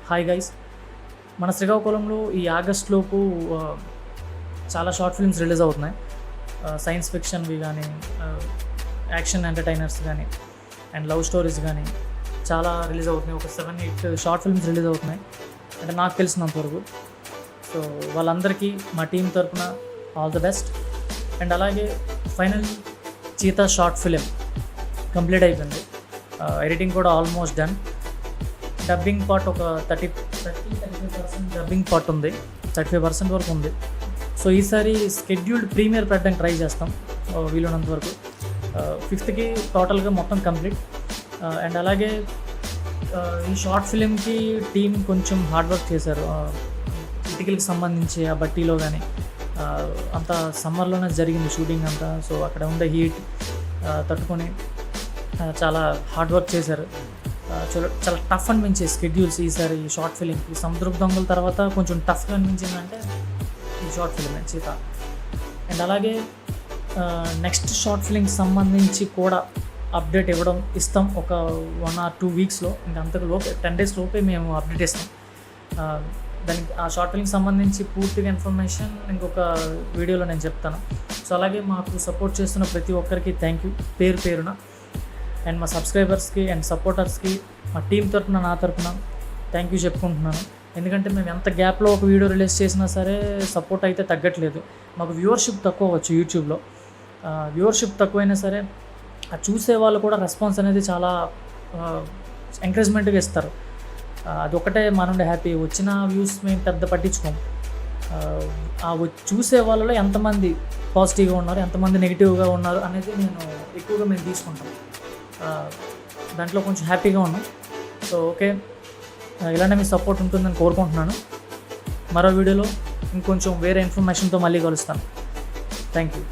Hi guys, మన శ్రీకాకుళంలో ఈ ఆగస్ట్లోపు చాలా షార్ట్ ఫిల్మ్స్ రిలీజ్ అవుతున్నాయి. సైన్స్ ఫిక్షన్వి కానీ, యాక్షన్ ఎంటర్టైనర్స్ కానీ, అండ్ లవ్ స్టోరీస్ కానీ చాలా రిలీజ్ అవుతున్నాయి. ఒక 7-8 షార్ట్ ఫిల్మ్స్ రిలీజ్ అవుతున్నాయి అంటే నాకు తెలిసినంతవరకు. సో వాళ్ళందరికీ మా టీం తరఫున ఆల్ ది బెస్ట్. అండ్ అలాగే final cheetah short film complete అయిపోయింది. ఎడిటింగ్ కూడా ఆల్మోస్ట్ డన్. డబ్బింగ్ పార్ట్ ఒక 35% డబ్బింగ్ పార్ట్ ఉంది, 35% వరకు ఉంది. సో ఈసారి స్కెడ్యూల్డ్ ప్రీమియర్ పెట్టడానికి ట్రై చేస్తాం వీలున్నంత వరకు. 5th టోటల్గా మొత్తం కంప్లీట్. అండ్ అలాగే ఈ షార్ట్ ఫిలింకి టీం కొంచెం హార్డ్ వర్క్ చేశారు. ఇటుకలకు సంబంధించి ఆ బట్టీలో కానీ అంతా సమ్మర్లోనే జరిగింది షూటింగ్ అంతా. సో అక్కడ ఉండే హీట్ తట్టుకొని చాలా హార్డ్ వర్క్ చేశారు. చాలా టఫ్ అనిపించే స్కెడ్యూల్స్ ఈసారి ఈ షార్ట్ ఫిలింకి. సముద్రపు దొంగల తర్వాత కొంచెం టఫ్గా అనిపించిందంటే ఈ షార్ట్ ఫిలిం చీతా. అండ్ అలాగే నెక్స్ట్ షార్ట్ ఫిలింకి సంబంధించి కూడా అప్డేట్ ఇస్తాం ఒక 1 or 2 వీక్స్లో. ఇంకా అంతకు లోపే 10 days లోపే మేము అప్డేట్ ఇస్తాం. దానికి ఆ షార్ట్ ఫిలింకి సంబంధించి పూర్తిగా ఇన్ఫర్మేషన్ ఇంకొక వీడియోలో నేను చెప్తాను. సో అలాగే మాకు సపోర్ట్ చేస్తున్న ప్రతి ఒక్కరికి థ్యాంక్ యూ పేరు పేరున. అండ్ మా సబ్స్క్రైబర్స్కి అండ్ సపోర్టర్స్కి మా టీం తరఫున, నా తరఫున థ్యాంక్ యూ చెప్పుకుంటున్నాను. ఎందుకంటే మేము ఎంత గ్యాప్లో ఒక వీడియో రిలీజ్ చేసినా సరే సపోర్ట్ అయితే తగ్గట్లేదు. మాకు వ్యూవర్షిప్ తక్కువ అవ్వచ్చు యూట్యూబ్లో. వ్యూవర్షిప్ తక్కువైనా సరే ఆ చూసే వాళ్ళు కూడా రెస్పాన్స్ అనేది చాలా ఎంకరేజ్మెంట్గా ఇస్తారు. అదొక్కటే మా నుండి హ్యాపీ. వచ్చిన వ్యూస్ మేము పెద్ద పట్టించుకోము. చూసే వాళ్ళలో ఎంతమంది పాజిటివ్గా ఉన్నారు, ఎంతమంది నెగిటివ్గా ఉన్నారు అనేది ఎక్కువగా మేము తీసుకుంటాం. దాంట్లో కొంచెం హ్యాపీగా ఉన్నాం. సో ఓకే, ఇలానే మీ సపోర్ట్ ఉంటుందని కోరుకుంటున్నాను. మరో వీడియోలో ఇంకొంచెం వేరే ఇన్ఫర్మేషన్తో మళ్ళీ కలుస్తాను. Thank you.